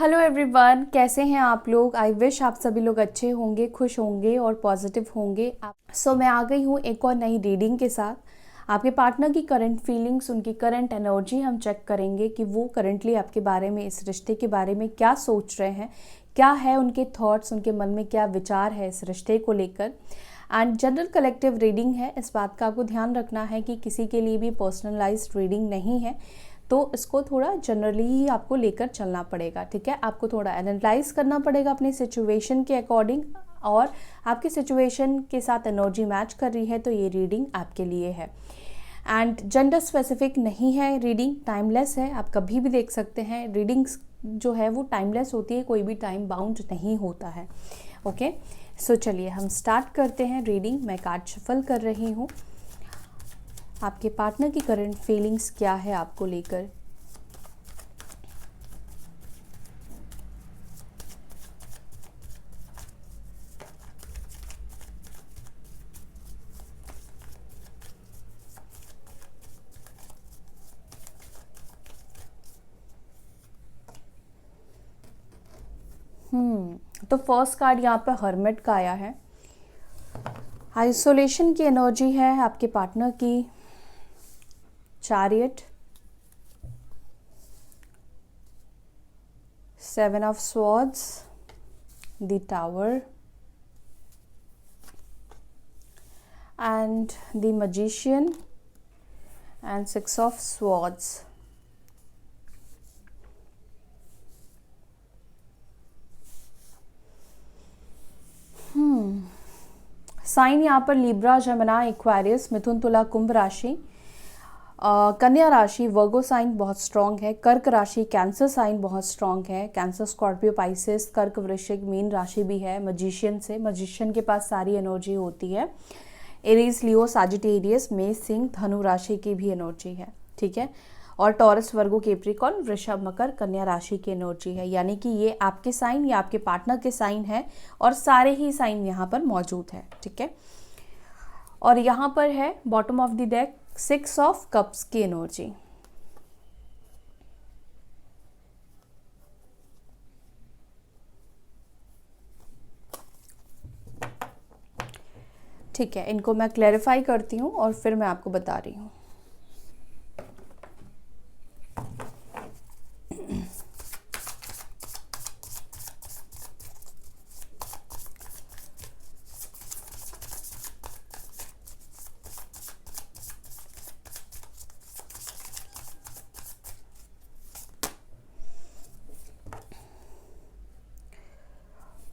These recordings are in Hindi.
हेलो एवरीवन, कैसे हैं आप लोग। आई विश आप सभी लोग अच्छे होंगे, खुश होंगे और पॉजिटिव होंगे। मैं आ गई हूँ एक और नई रीडिंग के साथ। आपके पार्टनर की करंट फीलिंग्स, उनकी करंट एनर्जी हम चेक करेंगे कि वो करंटली आपके बारे में, इस रिश्ते के बारे में क्या सोच रहे हैं, क्या है उनके थॉट्स, उनके मन में क्या विचार है इस रिश्ते को लेकर। एंड जनरल कलेक्टिव रीडिंग है, इस बात का आपको ध्यान रखना है कि किसी के लिए भी पर्सनलाइज्ड रीडिंग नहीं है, तो इसको थोड़ा जनरली ही आपको लेकर चलना पड़ेगा। ठीक है, आपको थोड़ा एनालाइज करना पड़ेगा अपनी सिचुएशन के अकॉर्डिंग, और आपकी सिचुएशन के साथ एनर्जी मैच कर रही है तो ये रीडिंग आपके लिए है। एंड जेंडर स्पेसिफिक नहीं है, रीडिंग टाइमलेस है, आप कभी भी देख सकते हैं। रीडिंग्स जो है वो टाइमलेस होती है, कोई भी टाइम बाउंड नहीं होता है। ओके, सो चलिए हम स्टार्ट करते हैं रीडिंग। मैं कार्ड शफल कर रही हूँ। आपके पार्टनर की करंट फीलिंग्स क्या है आपको लेकर। तो फर्स्ट कार्ड यहाँ पे हर्मिट का आया है। आइसोलेशन की एनर्जी है आपके पार्टनर की। Chariot, 7 of swords, the tower and the magician and 6 of swords. Sign यहाँ पर लिब्रा, जमुना, एक्वेरियस, मिथुन, तुला, कुंभ राशि, कन्या राशि, वर्गो साइन बहुत स्ट्रांग है। कर्क राशि, कैंसर साइन बहुत स्ट्रांग है। कैंसर, स्कॉर्पियो, पाइसेस, कर्क, वृश्चिक, मीन राशि भी है। मजिशियन से, मजिशियन के पास सारी एनर्जी होती है। एरीज, लियो, साजिटेरियस, मेष, सिंह, धनु राशि की भी एनर्जी है। ठीक है, और टॉरस, वर्गो, कैप्रिकॉर्न, वृषभ, मकर, कन्या राशि की एनर्जी है। यानी कि ये आपके साइन या आपके पार्टनर के साइन है, और सारे ही साइन यहाँ पर मौजूद है। ठीक है, और यहाँ पर है bottom of the deck 6 of cups की एनर्जी। ठीक है, इनको मैं क्लैरिफाई करती हूँ और फिर मैं आपको बता रही हूँ।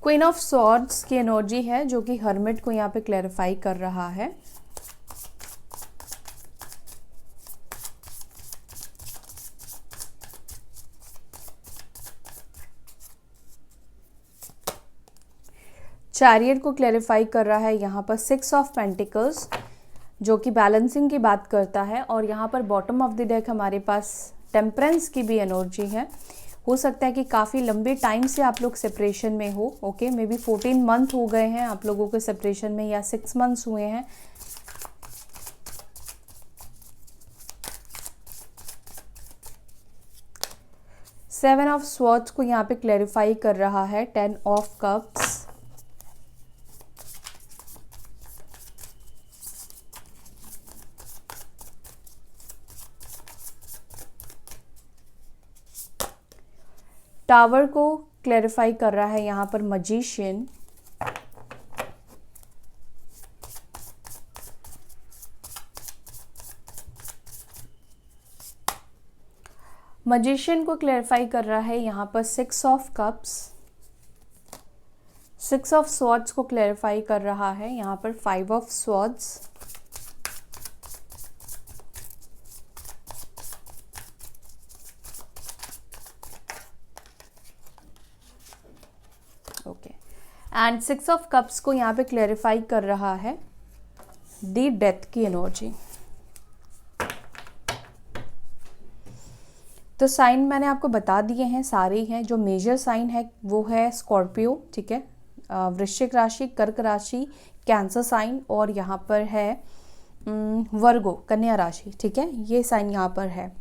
क्वीन ऑफ सॉर्ड्स की एनर्जी है जो कि हर्मिट को यहाँ पे क्लैरिफाई कर रहा है। चैरियट को क्लैरिफाई कर रहा है यहाँ पर 6 ऑफ पेंटिकल्स, जो कि बैलेंसिंग की बात करता है। और यहाँ पर बॉटम ऑफ द डेक हमारे पास टेम्परेंस की भी एनर्जी है। हो सकता है कि काफ़ी लंबे टाइम से आप लोग सेपरेशन में हो। ओके, मे बी 14 मंथ हो गए हैं आप लोगों के सेपरेशन में, या 6 मंथ्स हुए हैं। सेवन ऑफ स्वॉर्ड्स को यहाँ पे क्लैरिफाई कर रहा है 10 ऑफ कप्स। टावर को क्लैरिफाई कर रहा है यहाँ पर मैजिशियन। मैजिशियन को क्लैरिफाई कर रहा है यहाँ पर 6 ऑफ कप्स। 6 ऑफ स्वॉर्ड्स को क्लैरिफाई कर रहा है यहाँ पर 5 of swords. Okay, and 6 of cups को यहाँ पे क्लैरिफाई कर रहा है दी डेथ की एनर्जी। तो साइन मैंने आपको बता दिए हैं, सारे हैं। जो मेजर साइन है वो है स्कॉर्पियो, ठीक है, वृश्चिक राशि, कर्क राशि, कैंसर साइन, और यहाँ पर है वर्गो, कन्या राशि। ठीक है, ये साइन यहाँ पर है।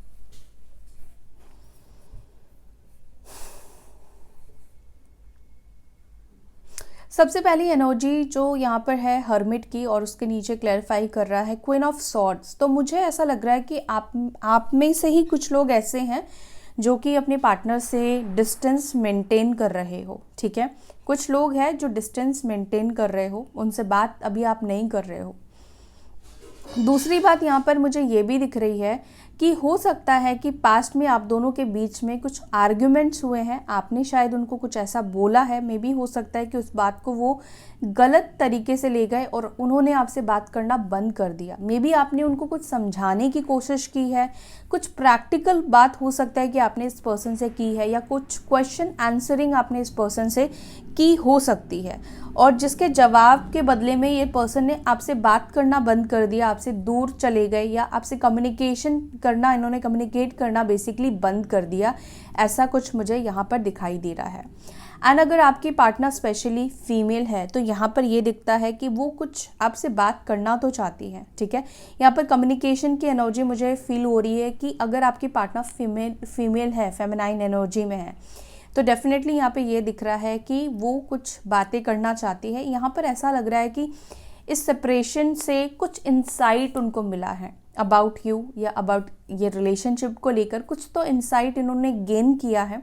सबसे पहली एनर्जी जो यहाँ पर है हर्मिट की, और उसके नीचे क्लैरिफाई कर रहा है क्वीन ऑफ सॉर्ड्स। तो मुझे ऐसा लग रहा है कि आप में से ही कुछ लोग ऐसे हैं जो कि अपने पार्टनर से डिस्टेंस मेंटेन कर रहे हो, ठीक है। कुछ लोग हैं जो डिस्टेंस मेंटेन कर रहे हो, उनसे बात अभी आप नहीं कर रहे हो। दूसरी बात यहाँ पर मुझे ये भी दिख रही है कि हो सकता है कि पास्ट में आप दोनों के बीच में कुछ आर्ग्यूमेंट्स हुए हैं, आपने शायद उनको कुछ ऐसा बोला है, मे बी हो सकता है कि उस बात को वो गलत तरीके से ले गए और उन्होंने आपसे बात करना बंद कर दिया। मे बी आपने उनको कुछ समझाने की कोशिश की है, कुछ प्रैक्टिकल बात हो सकता है कि आपने इस पर्सन से की है, या कुछ क्वेश्चन आंसरिंग आपने इस पर्सन से की हो सकती है, और जिसके जवाब के बदले में ये पर्सन ने आपसे बात करना बंद कर दिया, आपसे दूर चले गए, या आपसे कम्युनिकेशन करना, इन्होंने कम्युनिकेट करना बेसिकली बंद कर दिया। ऐसा कुछ मुझे यहाँ पर दिखाई दे रहा है। एंड अगर आपकी पार्टनर स्पेशली फीमेल है तो यहाँ पर ये दिखता है कि वो कुछ आपसे बात करना तो चाहती है, ठीक है। यहाँ पर कम्युनिकेशन की एनर्जी मुझे फील हो रही है कि अगर आपकी पार्टनर फीमेल है, फेमिनाइन एनर्जी में है, तो डेफिनेटली यहाँ पे ये दिख रहा है कि वो कुछ बातें करना चाहती है। यहाँ पर ऐसा लग रहा है कि इस सेपरेशन से कुछ इंसाइट उनको मिला है अबाउट यू, या अबाउट ये रिलेशनशिप को लेकर कुछ तो इंसाइट इन्होंने गेन किया है,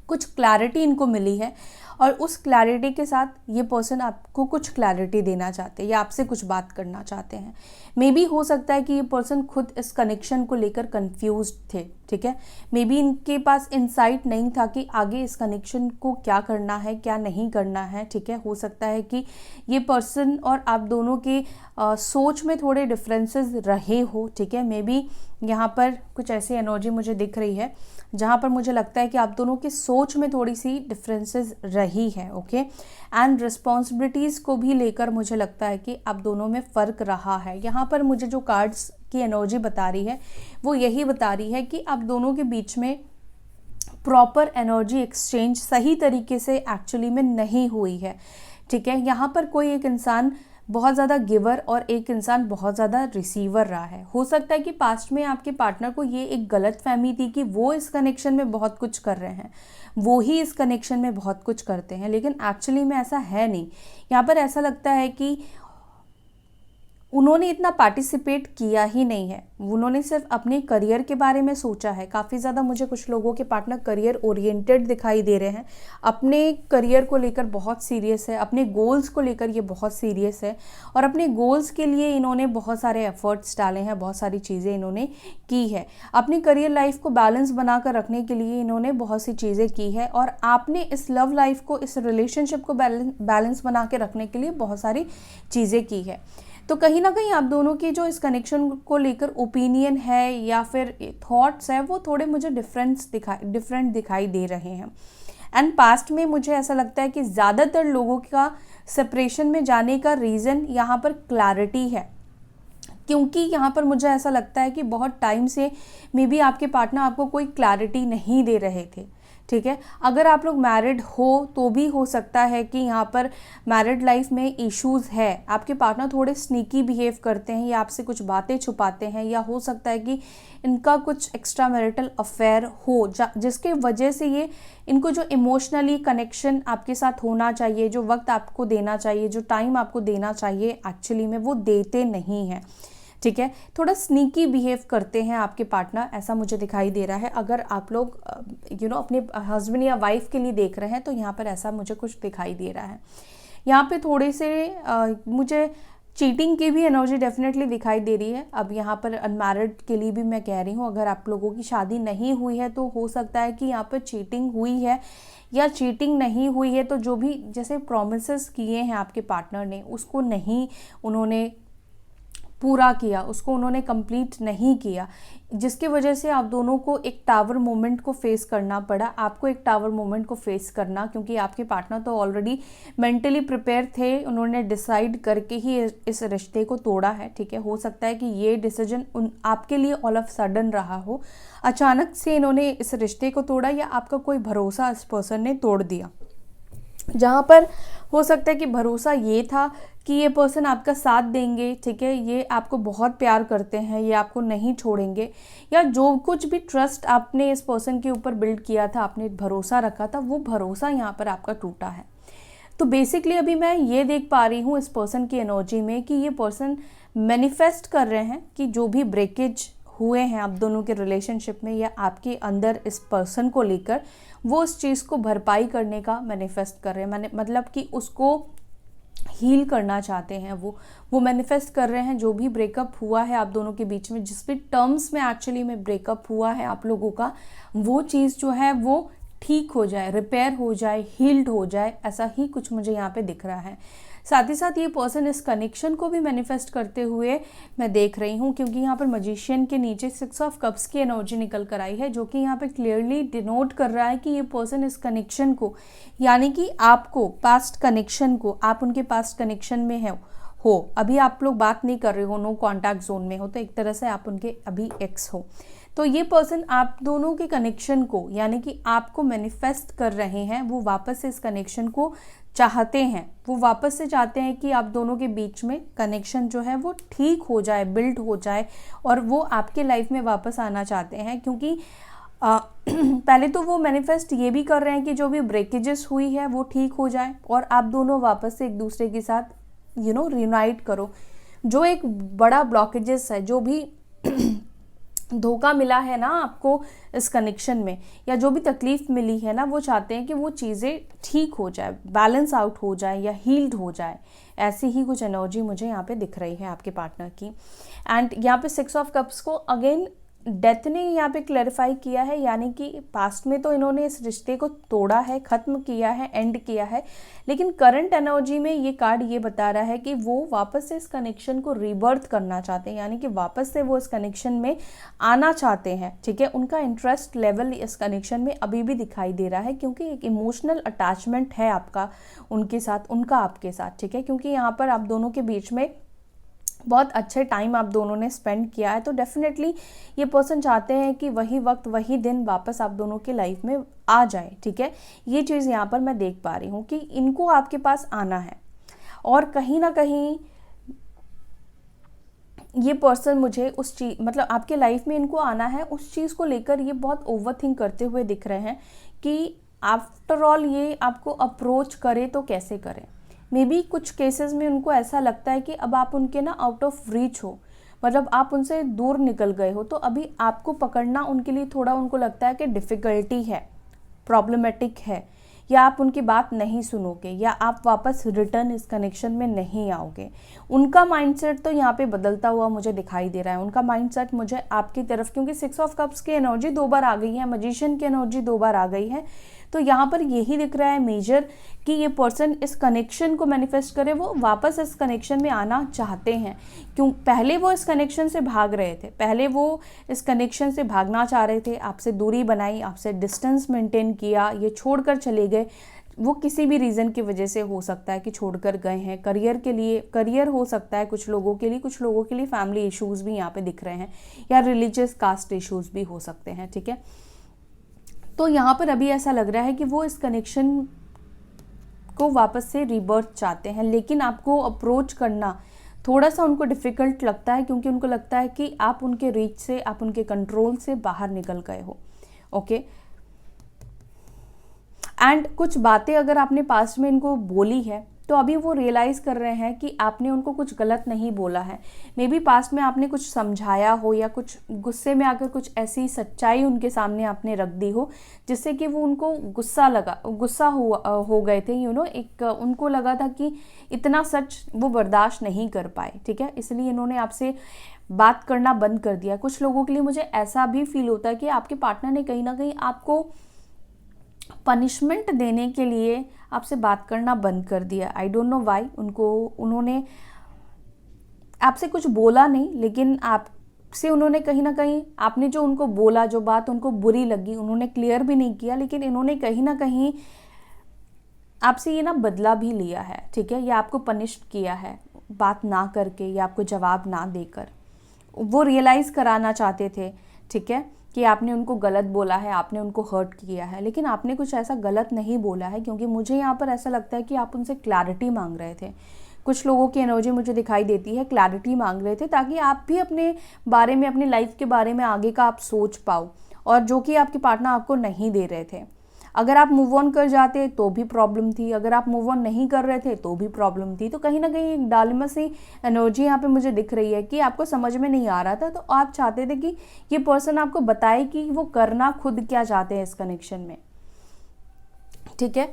कुछ क्लैरिटी इनको मिली है, और उस क्लैरिटी के साथ ये पर्सन आपको कुछ क्लैरिटी देना चाहते हैं या आपसे कुछ बात करना चाहते हैं। मे बी हो सकता है कि ये पर्सन खुद इस कनेक्शन को लेकर कंफ्यूज्ड थे, ठीक है। मे बी इनके पास इंसाइट नहीं था कि आगे इस कनेक्शन को क्या करना है, क्या नहीं करना है, ठीक है। हो सकता है कि ये पर्सन और आप दोनों की सोच में थोड़े डिफरेंसेस रहे हो, ठीक है। मे बी यहाँ पर कुछ ऐसी एनर्जी मुझे दिख रही है जहाँ पर मुझे लगता है कि आप दोनों की सोच में थोड़ी सी डिफरेंसेस रही है, ओके। एंड रिस्पॉन्सिबिलिटीज़ को भी लेकर मुझे लगता है कि आप दोनों में फ़र्क रहा है। यहाँ पर मुझे जो कार्ड्स की एनर्जी बता रही है वो यही बता रही है कि आप दोनों के बीच में प्रॉपर एनर्जी एक्सचेंज सही तरीके से एक्चुअली में नहीं हुई है, ठीक है। यहाँ पर कोई एक इंसान बहुत ज़्यादा गिवर और एक इंसान बहुत ज़्यादा रिसीवर रहा है। हो सकता है कि पास्ट में आपके पार्टनर को ये एक गलत फहमी थी कि वो इस कनेक्शन में बहुत कुछ कर रहे हैं, वो ही इस कनेक्शन में बहुत कुछ करते हैं, लेकिन एक्चुअली में ऐसा है नहीं। यहाँ पर ऐसा लगता है कि उन्होंने इतना पार्टिसिपेट किया ही नहीं है, उन्होंने सिर्फ अपने करियर के बारे में सोचा है। काफ़ी ज़्यादा मुझे कुछ लोगों के पार्टनर करियर ओरिएंटेड दिखाई दे रहे हैं, अपने करियर को लेकर बहुत सीरियस है, अपने गोल्स को लेकर ये बहुत सीरियस है, और अपने गोल्स के लिए इन्होंने बहुत सारे एफर्ट्स डाले हैं, बहुत सारी चीज़ें इन्होंने की है। अपनी करियर लाइफ को बैलेंस बनाकर रखने के लिए इन्होंने बहुत सी चीज़ें की है, और आपने इस लव लाइफ को, इस रिलेशनशिप को बैलेंस बना के रखने के लिए बहुत सारी चीज़ें की है। तो कहीं ना कहीं आप दोनों की जो इस कनेक्शन को लेकर ओपिनियन है या फिर थॉट्स है वो थोड़े मुझे डिफरेंट दिखाई दे रहे हैं। एंड पास्ट में मुझे ऐसा लगता है कि ज़्यादातर लोगों का सेपरेशन में जाने का रीज़न यहाँ पर क्लैरिटी है, क्योंकि यहाँ पर मुझे ऐसा लगता है कि बहुत टाइम से मे बी आपके पार्टनर आपको कोई क्लैरिटी नहीं दे रहे थे, ठीक है। अगर आप लोग मैरिड हो तो भी हो सकता है कि यहाँ पर मैरिड लाइफ में इश्यूज़ है, आपके पार्टनर थोड़े स्नीकी बिहेव करते हैं या आपसे कुछ बातें छुपाते हैं, या हो सकता है कि इनका कुछ एक्स्ट्रा मैरिटल अफेयर हो जिसके वजह से ये इनको जो इमोशनली कनेक्शन आपके साथ होना चाहिए, जो वक्त आपको देना चाहिए, जो टाइम आपको देना चाहिए, एक्चुअली में वो देते नहीं हैं, ठीक है। थोड़ा स्नीकी बिहेव करते हैं आपके पार्टनर, ऐसा मुझे दिखाई दे रहा है। अगर आप लोग अपने हस्बैंड या वाइफ के लिए देख रहे हैं तो यहाँ पर ऐसा मुझे कुछ दिखाई दे रहा है। यहाँ पे थोड़े से मुझे चीटिंग की भी एनर्जी डेफिनेटली दिखाई दे रही है। अब यहाँ पर अनमैरिड के लिए भी मैं कह रही हूँ, अगर आप लोगों की शादी नहीं हुई है तो हो सकता है कि यहाँ पर चीटिंग हुई है, या चीटिंग नहीं हुई है तो जो भी जैसे प्रॉमिसेस किए हैं आपके पार्टनर ने उसको नहीं उन्होंने पूरा किया, उसको उन्होंने कंप्लीट नहीं किया, जिसकी वजह से आप दोनों को एक टावर मोमेंट को फेस करना पड़ा। आपको एक टावर मोमेंट को फेस करना, क्योंकि आपके पार्टनर तो ऑलरेडी मेंटली प्रिपेयर थे, उन्होंने डिसाइड करके ही इस रिश्ते को तोड़ा है, ठीक है। हो सकता है कि ये डिसीजन आपके लिए ऑल ऑफ सडन रहा हो, अचानक से इन्होंने इस रिश्ते को तोड़ा, या आपका कोई भरोसा इस पर्सन ने तोड़ दिया। जहाँ पर हो सकता है कि भरोसा ये था कि ये पर्सन आपका साथ देंगे, ठीक है, ये आपको बहुत प्यार करते हैं, ये आपको नहीं छोड़ेंगे, या जो कुछ भी ट्रस्ट आपने इस पर्सन के ऊपर बिल्ड किया था, आपने भरोसा रखा था, वो भरोसा यहाँ पर आपका टूटा है। तो बेसिकली अभी मैं ये देख पा रही हूँ इस पर्सन की एनर्जी में कि ये पर्सन मैनिफेस्ट कर रहे हैं कि जो भी ब्रेकेज हुए हैं आप दोनों के रिलेशनशिप में या आपके अंदर इस पर्सन को लेकर, वो उस चीज़ को भरपाई करने का मैनिफेस्ट कर रहे हैं। मतलब कि उसको हील करना चाहते हैं। वो मैनिफेस्ट कर रहे हैं जो भी ब्रेकअप हुआ है आप दोनों के बीच में, जिस भी टर्म्स में एक्चुअली में ब्रेकअप हुआ है आप लोगों का, वो चीज़ जो है वो ठीक हो जाए, रिपेयर हो जाए, हील्ड हो जाए, ऐसा ही कुछ मुझे यहाँ पे दिख रहा है। साथ ही साथ ये पर्सन इस कनेक्शन को भी मैनिफेस्ट करते हुए मैं देख रही हूँ, क्योंकि यहाँ पर मजिशियन के नीचे 6 ऑफ कप्स की एनर्जी निकल कर आई है, जो कि यहाँ पे क्लियरली डिनोट कर रहा है कि ये पर्सन इस कनेक्शन को, यानी कि आपको पास्ट कनेक्शन को, आप उनके पास्ट कनेक्शन में हो अभी आप लोग बात नहीं कर रहे हो, नो कॉन्टैक्ट जोन में हो, तो एक तरह से आप उनके अभी एक्स हो। तो ये पर्सन आप दोनों के कनेक्शन को, यानी कि आपको मैनिफेस्ट कर रहे हैं, वो वापस से इस कनेक्शन को चाहते हैं। वो वापस से चाहते हैं कि आप दोनों के बीच में कनेक्शन जो है वो ठीक हो जाए, बिल्ड हो जाए, और वो आपके लाइफ में वापस आना चाहते हैं। क्योंकि पहले तो वो मैनिफेस्ट ये भी कर रहे हैं कि जो भी ब्रेकेजेस हुई है वो ठीक हो जाए और आप दोनों वापस से एक दूसरे के साथ रियूनाइट करो। जो एक बड़ा ब्लॉकेजेस है, जो भी धोखा मिला है ना आपको इस कनेक्शन में, या जो भी तकलीफ मिली है ना, वो चाहते हैं कि वो चीज़ें ठीक हो जाए, बैलेंस आउट हो जाए या हील्ड हो जाए। ऐसी ही कुछ एनर्जी मुझे यहाँ पे दिख रही है आपके पार्टनर की। एंड यहाँ पे 6 ऑफ कप्स को अगेन डेथ ने यहाँ पे क्लैरिफाई किया है, यानी कि पास्ट में तो इन्होंने इस रिश्ते को तोड़ा है, ख़त्म किया है, एंड किया है, लेकिन करंट एनर्जी में ये कार्ड ये बता रहा है कि वो वापस से इस कनेक्शन को रीबर्थ करना चाहते हैं, यानी कि वापस से वो इस कनेक्शन में आना चाहते हैं। ठीक है, उनका इंटरेस्ट लेवल इस कनेक्शन में अभी भी दिखाई दे रहा है, क्योंकि एक इमोशनल अटैचमेंट है आपका उनके साथ, उनका आपके साथ। ठीक है, क्योंकि यहाँ पर आप दोनों के बीच में बहुत अच्छे टाइम आप दोनों ने स्पेंड किया है, तो डेफिनेटली ये पर्सन चाहते हैं कि वही वक्त, वही दिन वापस आप दोनों की लाइफ में आ जाए। ठीक है, ये चीज़ यहाँ पर मैं देख पा रही हूँ कि इनको आपके पास आना है, और कहीं ना कहीं ये पर्सन मुझे उस चीज़, मतलब आपके लाइफ में इनको आना है, उस चीज़ को लेकर ये बहुत ओवरथिंक करते हुए दिख रहे हैं कि आफ्टर ऑल ये आपको अप्रोच करे तो कैसे करें। मे बी कुछ केसेस में उनको ऐसा लगता है कि अब आप उनके ना आउट ऑफ रीच हो, मतलब आप उनसे दूर निकल गए हो, तो अभी आपको पकड़ना उनके लिए थोड़ा, उनको लगता है कि डिफ़िकल्टी है, प्रॉब्लमेटिक है, या आप उनकी बात नहीं सुनोगे, या आप वापस रिटर्न इस कनेक्शन में नहीं आओगे। उनका माइंडसेट तो यहाँ पे बदलता हुआ मुझे दिखाई दे रहा है। उनका माइंडसेट मुझे आपकी तरफ, क्योंकि 6 ऑफ कप्स की एनर्जी 2 बार आ गई है, मैजिशियन की एनर्जी 2 बार आ गई है, तो यहाँ पर यही दिख रहा है मेजर कि ये पर्सन इस कनेक्शन को मैनिफेस्ट करे, वो वापस इस कनेक्शन में आना चाहते हैं। क्यों, पहले वो इस कनेक्शन से भाग रहे थे, पहले वो इस कनेक्शन से भागना चाह रहे थे, आपसे दूरी बनाई, आपसे डिस्टेंस मेंटेन किया, ये छोड़कर चले गए। वो किसी भी रीज़न की वजह से हो सकता है कि छोड़कर गए हैं, करियर के लिए, करियर हो सकता है कुछ लोगों के लिए, कुछ लोगों के लिए फैमिली इश्यूज़ भी यहाँ पे दिख रहे हैं, या रिलीजियस कास्ट इश्यूज़ भी हो सकते हैं। ठीक है, तो यहाँ पर अभी ऐसा लग रहा है कि वो इस कनेक्शन को वापस से रीबर्थ चाहते हैं, लेकिन आपको अप्रोच करना थोड़ा सा उनको डिफ़िकल्ट लगता है, क्योंकि उनको लगता है कि आप उनके रीच से, आप उनके कंट्रोल से बाहर निकल गए हो। ओके, एंड कुछ बातें अगर आपने पास्ट में इनको बोली है, तो अभी वो रियलाइज़ कर रहे हैं कि आपने उनको कुछ गलत नहीं बोला है। मे बी पास्ट में आपने कुछ समझाया हो, या कुछ गुस्से में आकर कुछ ऐसी सच्चाई उनके सामने आपने रख दी हो, जिससे कि वो उनको गुस्सा हो गए थे। एक उनको लगा था कि इतना सच वो बर्दाश्त नहीं कर पाए। ठीक है, इसलिए इन्होंने आपसे बात करना बंद कर दिया। कुछ लोगों के लिए मुझे ऐसा भी फील होता है कि आपके पार्टनर ने कहीं ना कहीं आपको पनिशमेंट देने के लिए आपसे बात करना बंद कर दिया। I don't know why. उन्होंने आपसे कुछ बोला नहीं, लेकिन आपसे उन्होंने कहीं ना कहीं, आपने जो उनको बोला, जो बात उनको बुरी लगी, उन्होंने क्लियर भी नहीं किया, लेकिन इन्होंने कहीं ना कहीं आपसे ये ना बदला भी लिया है। ठीक है, या आपको पनिश किया है बात ना करके, या आपको जवाब ना देकर। वो रियलाइज़ कराना चाहते थे, ठीक है, कि आपने उनको गलत बोला है, आपने उनको हर्ट किया है, लेकिन आपने कुछ ऐसा गलत नहीं बोला है। क्योंकि मुझे यहाँ पर ऐसा लगता है कि आप उनसे क्लैरिटी मांग रहे थे। कुछ लोगों की एनर्जी मुझे दिखाई देती है, क्लैरिटी मांग रहे थे, ताकि आप भी अपने बारे में, अपनी लाइफ के बारे में आगे का आप सोच पाओ, और जो कि आपके पार्टनर आपको नहीं दे रहे थे। अगर आप मूव ऑन कर जाते तो भी प्रॉब्लम थी, अगर आप मूव ऑन नहीं कर रहे थे तो भी प्रॉब्लम थी। तो कहीं ना कहीं एक डालमा सी एनर्जी यहाँ पे मुझे दिख रही है कि आपको समझ में नहीं आ रहा था, तो आप चाहते थे कि ये पर्सन आपको बताए कि वो करना खुद क्या चाहते हैं इस कनेक्शन में, ठीक है।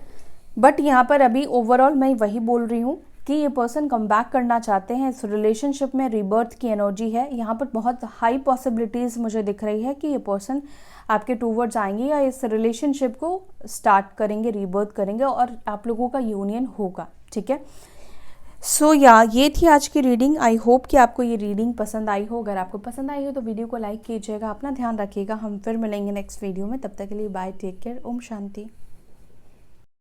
बट यहाँ पर अभी ओवरऑल मैं वही बोल रही हूँ कि ये पर्सन कम बैक करना चाहते हैं, इस रिलेशनशिप में रीबर्थ की एनर्जी है यहाँ पर। बहुत हाई पॉसिबिलिटीज़ मुझे दिख रही है कि ये पर्सन आपके टूवर्ड्स आएंगे या इस रिलेशनशिप को स्टार्ट करेंगे, रीबर्थ करेंगे और आप लोगों का यूनियन होगा, ठीक है। सो ये थी आज की रीडिंग। आई होप कि आपको ये रीडिंग पसंद आई हो। अगर आपको पसंद आई हो तो वीडियो को लाइक कीजिएगा, अपना ध्यान रखिएगा। हम फिर मिलेंगे नेक्स्ट वीडियो में, तब तक के लिए bye, take care, Om Shanti.